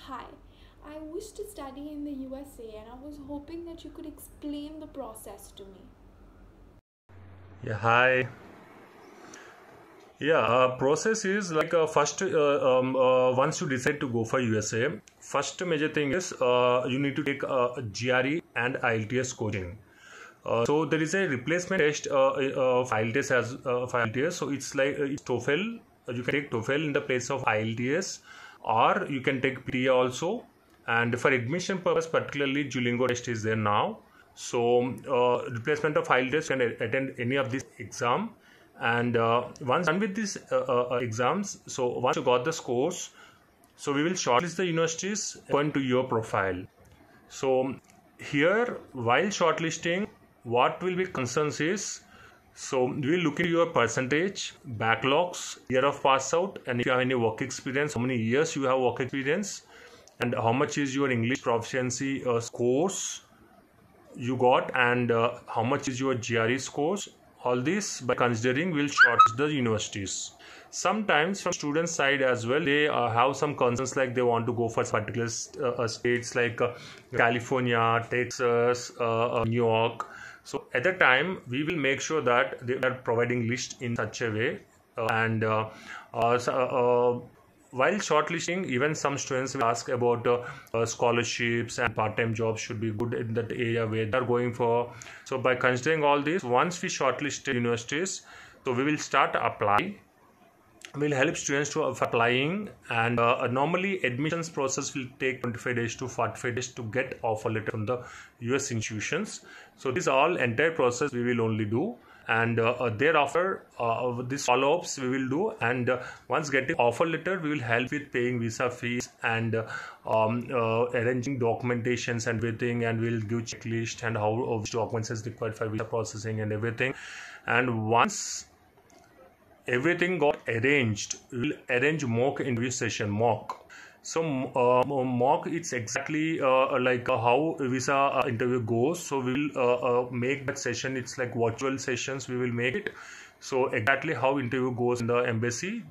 Hi, I wish to study in the USA and I was hoping that you could explain the process to me. Yeah, hi. Yeah, process is like first once you decide to go for USA, first major thing is you need to take GRE and IELTS coaching. So there is a replacement test of IELTS as for IELTS. So it's like it's TOEFL. You can take TOEFL in the place of IELTS, or you can take PTA also. And for admission purpose, particularly Duolingo test is there now. So replacement of IELTS can attend any of these exam. And once done with these exams, so once you got the scores, so we will shortlist the universities according to your profile. So here, while shortlisting, what will be concerns is, so we will look into your percentage, backlogs, year of pass out, and if you have any work experience, how many years you have work experience, and how much is your English proficiency scores you got, and how much is your GRE scores. All this by considering will shortlist the universities. Sometimes from student side as well, they have some concerns like they want to go for particular states like California, Texas, New York. So at the time, we will make sure that they are providing list in such a way, and so, while shortlisting, even some students will ask about scholarships and part-time jobs should be good in that area where they are going for. So by considering all this, once we shortlist universities, so we will start apply. We'll help students to applying, and normally admissions process will take 25 days to 45 days to get offer letter from the US institutions. So this all entire process we will only do, and thereafter this follow-ups we will do, and once getting offer letter we will help with paying visa fees and arranging documentations and everything, and we'll give checklist and how which documents is required for visa processing and everything. And once everything got arranged, we'll arrange mock interview session. So mock, it's exactly like how visa interview goes. So we'll make that session, it's like virtual sessions we will make it. So exactly how interview goes in the embassy,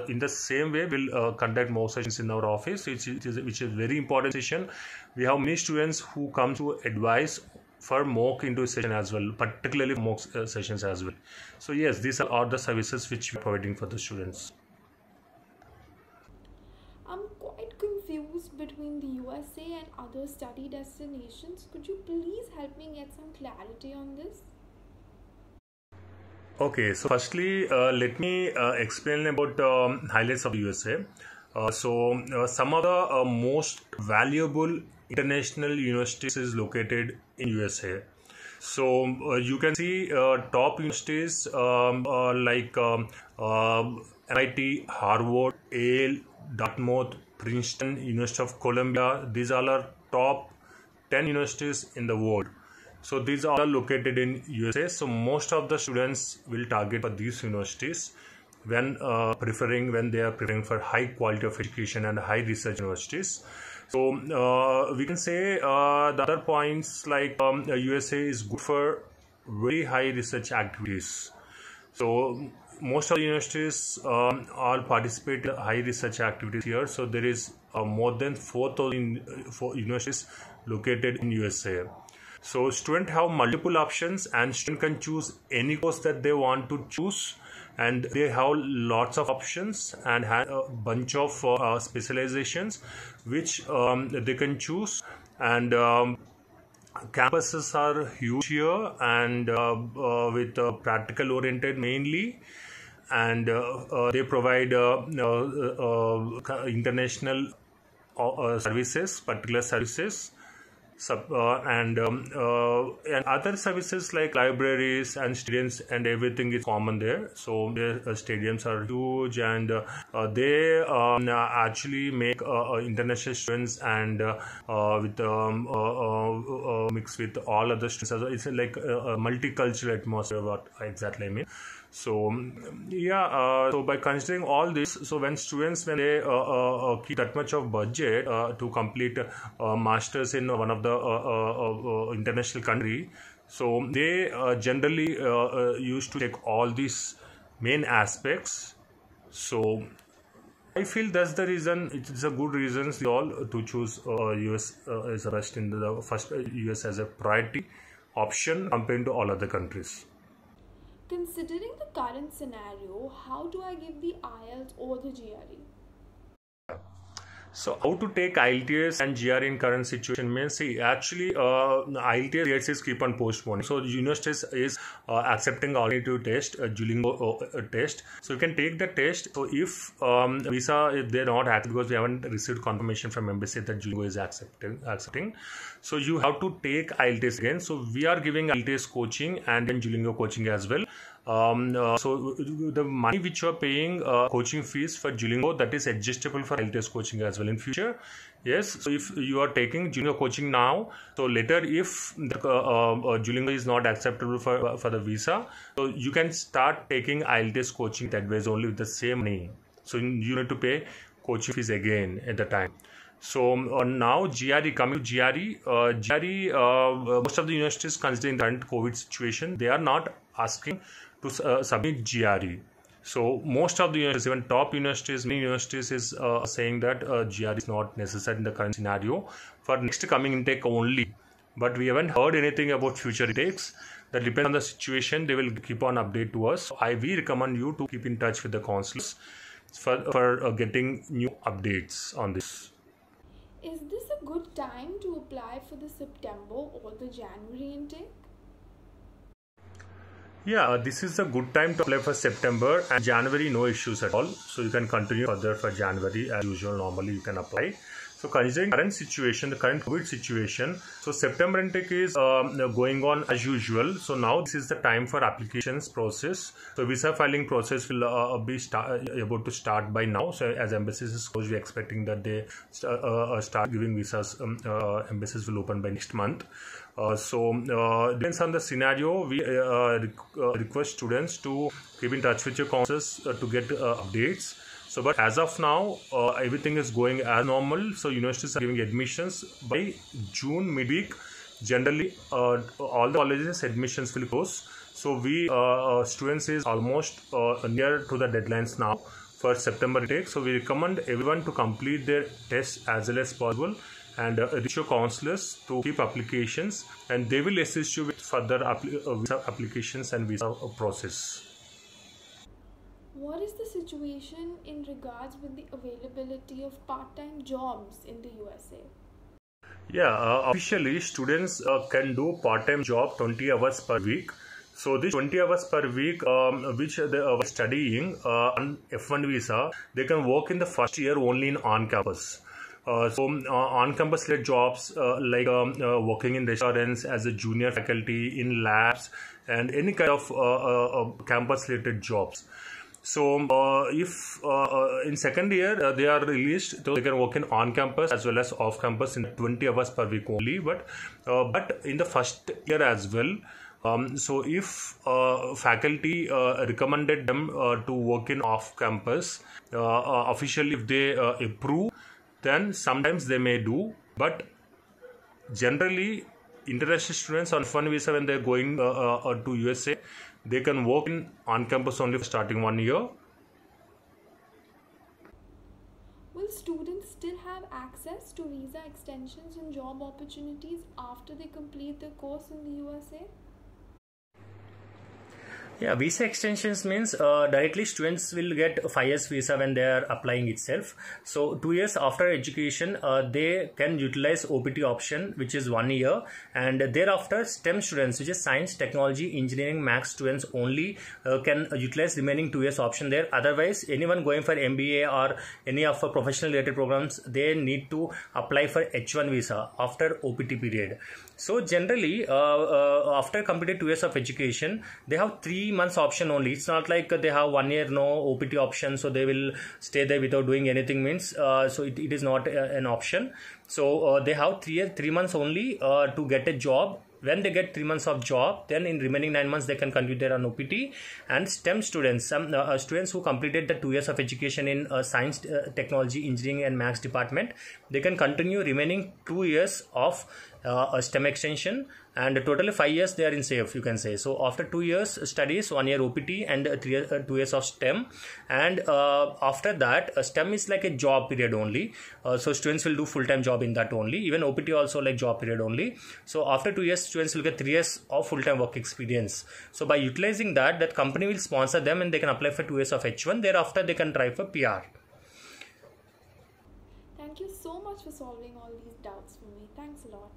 in the same way we'll conduct mock sessions in our office, which is very important session. We have many students who come to advise for mock interview session as well, particularly mock sessions as well. So yes, these are the services which we are providing for the students. I'm quite confused between the USA and other study destinations. Could you please help me get some clarity on this? Okay, so firstly, let me explain about highlights of USA. Some of the most valuable international universities is located in USA. So you can see top universities like MIT, Harvard, Yale, Dartmouth, Princeton, University of Columbia. These all are top 10 universities in the world. So these are all located in USA. So most of the students will target for these universities when when they are preparing for high quality of education and high research universities. So we can say the other points like USA is good for very high research activities. So most of the universities all participate in high research activities here. So there is more than 4,000 universities located in USA. So student have multiple options, and student can choose any course that they want to choose, and they have lots of options and have a bunch of specializations which they can choose. And campuses are huge here, and with practical oriented mainly, and they provide international services, particular services, and other services like libraries and stadiums and everything is common there. So the stadiums are huge, and they actually make international students, and with mixed with all other students as well. It's like a multicultural atmosphere, what exactly I mean. So yeah, so by considering all this, so when students, when they keep that much of budget to complete masters in one of the international country, so they generally used to take all these main aspects. So I feel that's the reason. It's a good reason for all to choose US as a best in the first US as a priority option compared to all other countries. Considering the current scenario, how do I give the IELTS or the GRE? So how to take IELTS and GRE in current situation means, see, actually IELTS rates keep on postponing. So universities is accepting alternative test, Duolingo test. So you can take the test. So if visa, if they're not active because we haven't received confirmation from embassy that Duolingo is accepting. So you have to take IELTS again. So we are giving IELTS coaching and then Duolingo coaching as well. So the money which you are paying coaching fees for Duolingo, that is adjustable for IELTS coaching as well in future. Yes, so if you are taking Duolingo coaching now, so later if the Duolingo is not acceptable for the visa, so you can start taking IELTS coaching that way only with the same money. So you need to pay coaching fees again at the time. So now GRE, coming to GRE, most of the universities considering the current COVID situation, they are not asking to submit GRE. So most of the universities, even top universities, many universities is saying that GRE is not necessary in the current scenario for next coming intake only. But we haven't heard anything about future intakes. That depends on the situation. They will keep on update to us. We recommend you to keep in touch with the consuls for getting new updates on this. Is this a good time to apply for the September or the January intake? Yeah, this is a good time to apply for September, and January no issues at all. So you can continue further for January as usual. Normally you can apply. So considering current situation, the current COVID situation, so September intake is going on as usual. So now this is the time for applications process. So visa filing process will be about to start by now. So as embassies is closed, we're expecting that they start giving visas. Embassies will open by next month. Depends on the scenario. We request students to keep in touch with your consuls to get updates. So, but as of now, everything is going as normal. So, universities are giving admissions by June midweek. Generally, all the colleges admissions will close. So, we students is almost near to the deadlines now for September intake. So, we recommend everyone to complete their tests as well as possible and reach your counselors to keep applications, and they will assist you with further visa applications and visa process. What is the situation in regards with the availability of part-time jobs in the USA? Yeah, officially students can do part-time job 20 hours per week. So this 20 hours per week which they are studying on F1 visa, they can work in the first year only in on-campus. On-campus related jobs like working in restaurants as a junior faculty, in labs, and any kind of campus related jobs. So if in second year they are released, so they can work in on-campus as well as off-campus in 20 hours per week only. But in the first year as well, so if faculty recommended them to work in off-campus, officially if they approve, then sometimes they may do. But generally, international students on F1 visa, when they're going to USA, they can work in on-campus only for starting 1 year. Will students still have access to visa extensions and job opportunities after they complete their course in the USA? Yeah, visa extensions means directly students will get 5 years visa when they are applying itself. So 2 years after education, they can utilize OPT option, which is 1 year, and thereafter STEM students, which is science, technology, engineering, maths students only can utilize remaining 2 years option there. Otherwise, anyone going for MBA or any of professional related programs, they need to apply for H1 visa after OPT period. So generally, after completed 2 years of education, they have 3 months option only. It's not like they have 1 year no OPT option, so they will stay there without doing anything means. So it is not an option. So they have 3 months only to get a job. When they get 3 months of job, then in remaining 9 months they can continue their OPT. And STEM students, some students who completed the 2 years of education in science, technology, engineering and maths department, they can continue remaining 2 years of a STEM extension, and totally 5 years they are in SAFE, you can say. So after 2 years studies, 1 year OPT, and 2 years of STEM, and after that STEM is like a job period only. So students will do full-time job in that only. Even OPT also like job period only. So after 2 years students will get 3 years of full-time work experience. So by utilizing that company will sponsor them, and they can apply for 2 years of H1. Thereafter they can try for PR. Thank you so much for solving all these doubts for me. Thanks a lot.